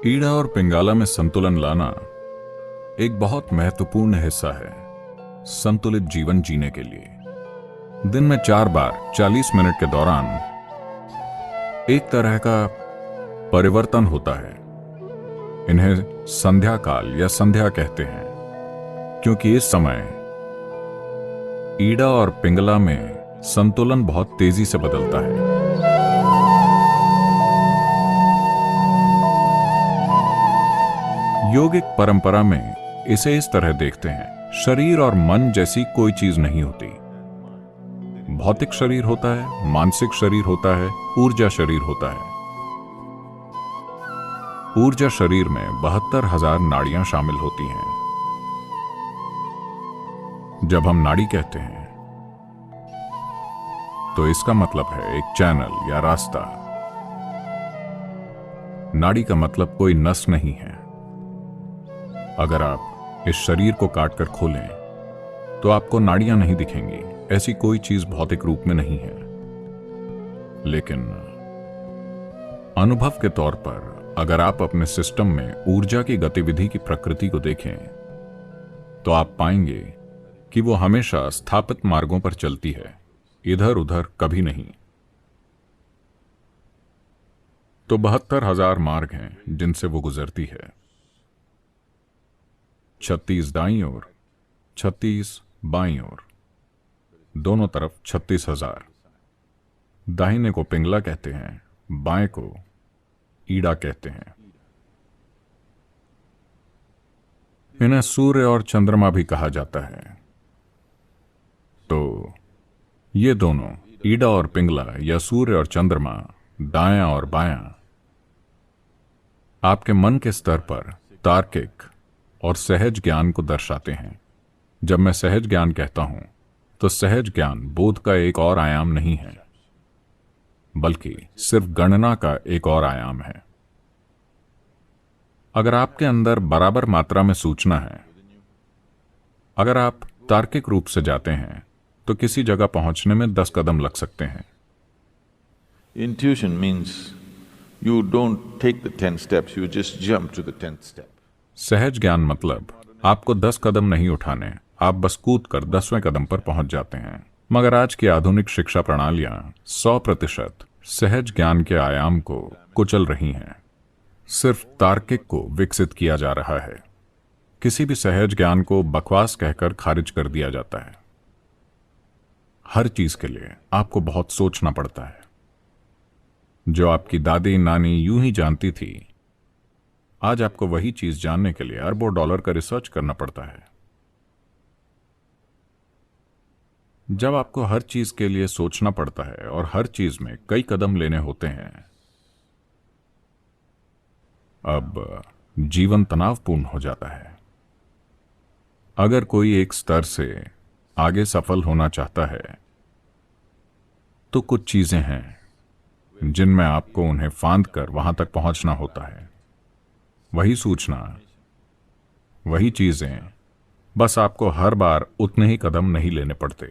ईड़ा और पिंगाला में संतुलन लाना एक बहुत महत्वपूर्ण हिस्सा है संतुलित जीवन जीने के लिए। दिन में 4 बार 40 मिनट के दौरान एक तरह का परिवर्तन होता है। इन्हें संध्या काल या संध्या कहते हैं, क्योंकि इस समय ईड़ा और पिंगला में संतुलन बहुत तेजी से बदलता है। योगिक परंपरा में इसे इस तरह देखते हैं, शरीर और मन जैसी कोई चीज नहीं होती। भौतिक शरीर होता है, मानसिक शरीर होता है, ऊर्जा शरीर होता है। ऊर्जा शरीर में 72,000 नाड़ियां शामिल होती हैं। जब हम नाड़ी कहते हैं तो इसका मतलब है एक चैनल या रास्ता। नाड़ी का मतलब कोई नस नहीं है। अगर आप इस शरीर को काटकर खोलें तो आपको नाड़ियां नहीं दिखेंगी। ऐसी कोई चीज भौतिक रूप में नहीं है। लेकिन अनुभव के तौर पर अगर आप अपने सिस्टम में ऊर्जा की गतिविधि की प्रकृति को देखें तो आप पाएंगे कि वो हमेशा स्थापित मार्गों पर चलती है, इधर उधर कभी नहीं। तो 72,000 मार्ग हैं जिनसे वो गुजरती है। 36 दाईं ओर, 36 बाईं ओर, दोनों तरफ 36,000। दाहिने को पिंगला कहते हैं, बाएं को ईड़ा कहते हैं। इन्हें सूर्य और चंद्रमा भी कहा जाता है। तो ये दोनों ईड़ा और पिंगला या सूर्य और चंद्रमा, दायां और बायां, आपके मन के स्तर पर तार्किक और सहज ज्ञान को दर्शाते हैं। जब मैं सहज ज्ञान कहता हूं तो सहज ज्ञान बोध का एक और आयाम नहीं है, बल्कि सिर्फ गणना का एक और आयाम है। अगर आपके अंदर बराबर मात्रा में सूचना है, अगर आप तार्किक रूप से जाते हैं तो किसी जगह पहुंचने में 10 कदम लग सकते हैं। Intuition means you don't take the 10 steps, you just jump to the 10th step. सहज ज्ञान मतलब आपको 10 कदम नहीं उठाने, आप बस कूद कर 10वें कदम पर पहुंच जाते हैं। मगर आज की आधुनिक शिक्षा प्रणालियां 100% सहज ज्ञान के आयाम को कुचल रही हैं। सिर्फ तार्किक को विकसित किया जा रहा है। किसी भी सहज ज्ञान को बकवास कहकर खारिज कर दिया जाता है। हर चीज के लिए आपको बहुत सोचना पड़ता है। जो आपकी दादी नानी यूं ही जानती थी, आज आपको वही चीज जानने के लिए अरबों डॉलर का रिसर्च करना पड़ता है। जब आपको हर चीज के लिए सोचना पड़ता है और हर चीज में कई कदम लेने होते हैं, अब जीवन तनावपूर्ण हो जाता है। अगर कोई एक स्तर से आगे सफल होना चाहता है तो कुछ चीजें हैं जिनमें आपको उन्हें फांद कर वहां तक पहुंचना होता है। वही सूचना, वही चीजें, बस आपको हर बार उतने ही कदम नहीं लेने पड़ते।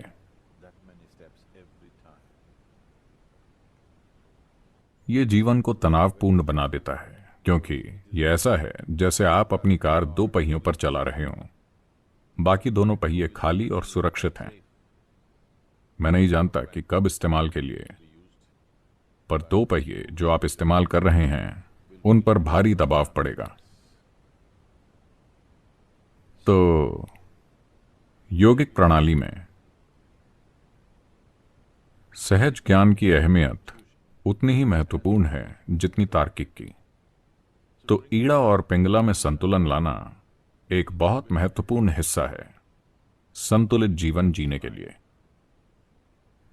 ये जीवन को तनावपूर्ण बना देता है, क्योंकि ये ऐसा है जैसे आप अपनी कार 2 पहियों पर चला रहे हों। बाकी दोनों पहिए खाली और सुरक्षित हैं। मैं नहीं जानता कि कब इस्तेमाल के लिए, पर 2 पहिए जो आप इस्तेमाल कर रहे हैं उन पर भारी दबाव पड़ेगा। तो योगिक प्रणाली में सहज ज्ञान की अहमियत उतनी ही महत्वपूर्ण है जितनी तार्किक की। तो ईड़ा और पिंगला में संतुलन लाना एक बहुत महत्वपूर्ण हिस्सा है संतुलित जीवन जीने के लिए।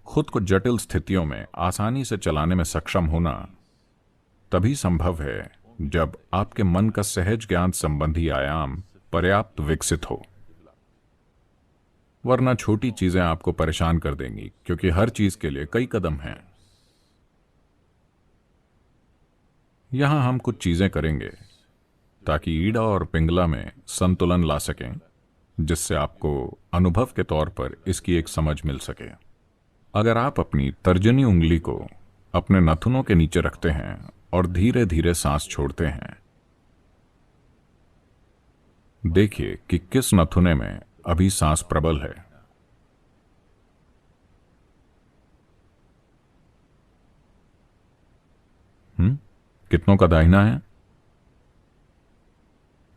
खुद को जटिल स्थितियों में आसानी से चलाने में सक्षम होना तभी संभव है जब आपके मन का सहज ज्ञान संबंधी आयाम पर्याप्त विकसित हो। वरना छोटी चीजें आपको परेशान कर देंगी, क्योंकि हर चीज के लिए कई कदम हैं। यहां हम कुछ चीजें करेंगे ताकि ईड़ा और पिंगला में संतुलन ला सकें, जिससे आपको अनुभव के तौर पर इसकी एक समझ मिल सके। अगर आप अपनी तर्जनी उंगली को अपने नाखूनों के नीचे रखते हैं और धीरे धीरे सांस छोड़ते हैं, देखिए कि किस नथुने में अभी सांस प्रबल है। कितनों का दाहिना है?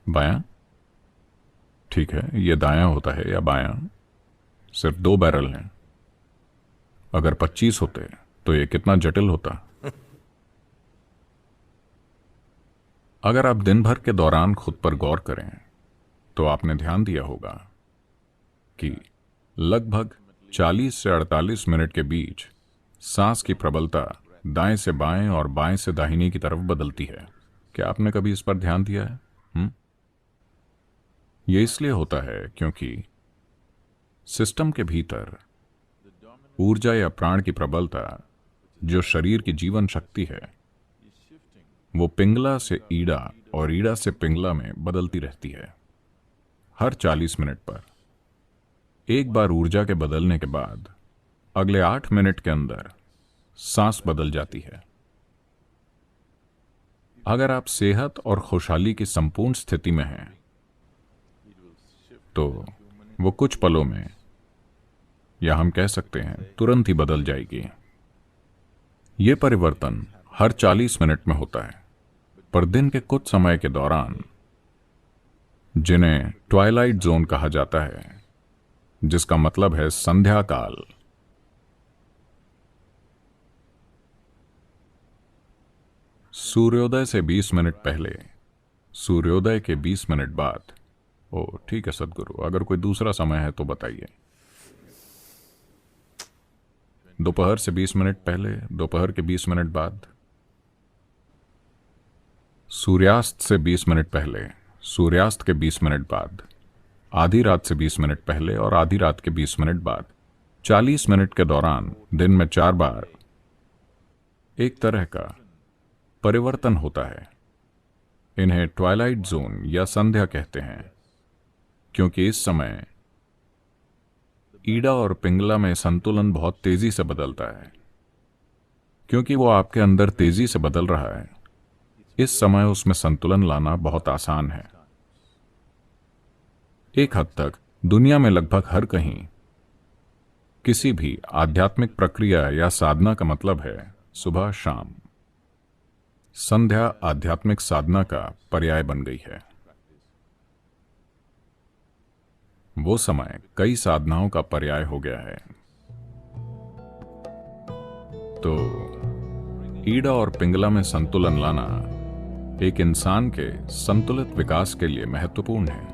बायां? ठीक है, ये दायां होता है या बायां? सिर्फ 2 बैरल हैं। अगर 25 होते तो ये कितना जटिल होता। अगर आप दिन भर के दौरान खुद पर गौर करें तो आपने ध्यान दिया होगा कि लगभग 40 से 48 मिनट के बीच सांस की प्रबलता दाएं से बाएं और बाएं से दाहिने की तरफ बदलती है। क्या आपने कभी इस पर ध्यान दिया है? यह इसलिए होता है क्योंकि सिस्टम के भीतर ऊर्जा या प्राण की प्रबलता, जो शरीर की जीवन शक्ति है, वो पिंगला से ईड़ा और ईड़ा से पिंगला में बदलती रहती है। हर 40 मिनट पर एक बार ऊर्जा के बदलने के बाद अगले 8 मिनट के अंदर सांस बदल जाती है। अगर आप सेहत और खुशहाली की संपूर्ण स्थिति में हैं तो वो कुछ पलों में, या हम कह सकते हैं तुरंत ही बदल जाएगी। ये परिवर्तन हर 40 मिनट में होता है, पर दिन के कुछ समय के दौरान, जिन्हें ट्वाइलाइट जोन कहा जाता है, जिसका मतलब है संध्या काल, सूर्योदय से 20 मिनट पहले, सूर्योदय के 20 मिनट बाद। ओ ठीक है सदगुरु, अगर कोई दूसरा समय है तो बताइए। दोपहर से 20 मिनट पहले, दोपहर के 20 मिनट बाद, सूर्यास्त से 20 मिनट पहले, सूर्यास्त के 20 मिनट बाद, आधी रात से 20 मिनट पहले और आधी रात के 20 मिनट बाद। 40 मिनट के दौरान दिन में 4 बार एक तरह का परिवर्तन होता है। इन्हें ट्वाइलाइट जोन या संध्या कहते हैं, क्योंकि इस समय ईड़ा और पिंगला में संतुलन बहुत तेजी से बदलता है। क्योंकि वो आपके अंदर तेजी से बदल रहा है, इस समय उसमें संतुलन लाना बहुत आसान है। एक हद तक दुनिया में लगभग हर कहीं किसी भी आध्यात्मिक प्रक्रिया या साधना का मतलब है सुबह शाम। संध्या आध्यात्मिक साधना का पर्याय बन गई है। वो समय कई साधनाओं का पर्याय हो गया है। तो ईड़ा और पिंगला में संतुलन लाना एक इंसान के संतुलित विकास के लिए महत्वपूर्ण है।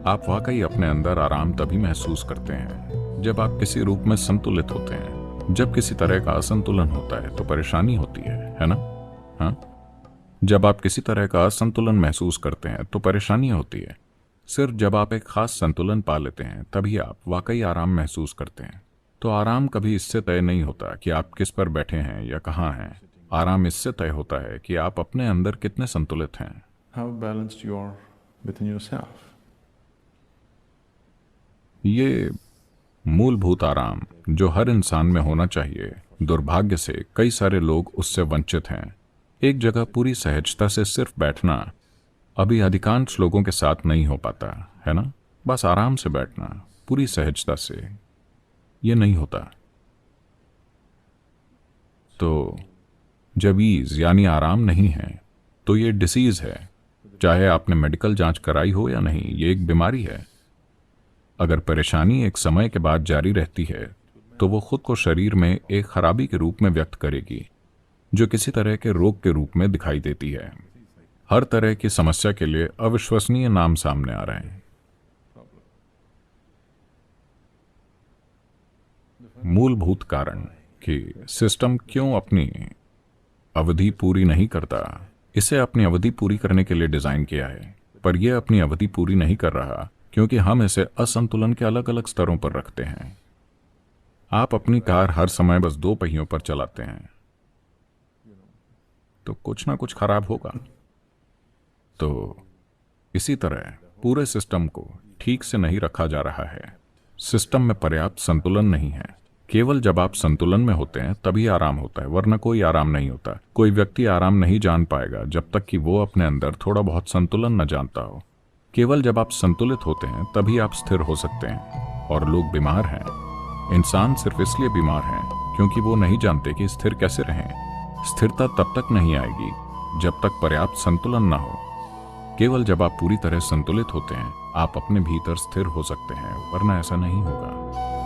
आप वाकई अपने अंदर आराम तभी महसूस करते हैं जब आप किसी रूप में संतुलित होते हैं। जब किसी तरह का असंतुलन होता है तो परेशानी होती है ना? हाँ, जब आप किसी तरह का असंतुलन महसूस करते हैं तो परेशानी होती है। सिर्फ जब आप एक खास संतुलन पा लेते हैं तभी आप वाकई आराम महसूस करते हैं। तो आराम कभी इससे तय नहीं होता कि आप किस पर बैठे हैं या कहाँ हैं। आराम इससे तय होता है कि आप अपने अंदर कितने संतुलित हैं। How balanced you are within yourself. ये मूलभूत आराम जो हर इंसान में होना चाहिए, दुर्भाग्य से कई सारे लोग उससे वंचित हैं। एक जगह पूरी सहजता से सिर्फ बैठना अभी अधिकांश लोगों के साथ नहीं हो पाता है ना? बस आराम से बैठना पूरी सहजता से, ये नहीं होता। तो जब ईज यानी आराम नहीं है तो ये डिसीज है। चाहे आपने मेडिकल जांच कराई हो या नहीं, ये एक बीमारी है। अगर परेशानी एक समय के बाद जारी रहती है तो वो खुद को शरीर में एक खराबी के रूप में व्यक्त करेगी, जो किसी तरह के रोग के रूप में दिखाई देती है। हर तरह की समस्या के लिए अविश्वसनीय नाम सामने आ रहे हैं। मूलभूत कारण कि सिस्टम क्यों अपनी अवधि पूरी नहीं करता, इसे अपनी अवधि पूरी करने के लिए डिजाइन किया है, पर यह अपनी अवधि पूरी नहीं कर रहा क्योंकि हम इसे असंतुलन के अलग अलग स्तरों पर रखते हैं। आप अपनी कार हर समय बस 2 पहियों पर चलाते हैं तो कुछ ना कुछ खराब होगा। तो इसी तरह पूरे सिस्टम को ठीक से नहीं रखा जा रहा है। सिस्टम में पर्याप्त संतुलन नहीं है केवल जब आप संतुलन में होते हैं तभी आराम होता है, वरना कोई आराम नहीं होता। कोई व्यक्ति आराम नहीं जान पाएगा जब तक कि वो अपने अंदर थोड़ा बहुत संतुलन न जानता हो। केवल जब आप संतुलित होते हैं तभी आप स्थिर हो सकते हैं। और लोग बीमार हैं, इंसान सिर्फ इसलिए बीमार हैं क्योंकि वो नहीं जानते कि स्थिर कैसे रहें। स्थिरता तब तक नहीं आएगी जब तक पर्याप्त संतुलन न हो। केवल जब आप पूरी तरह संतुलित होते हैं आप अपने भीतर स्थिर हो सकते हैं, वरना ऐसा नहीं होगा।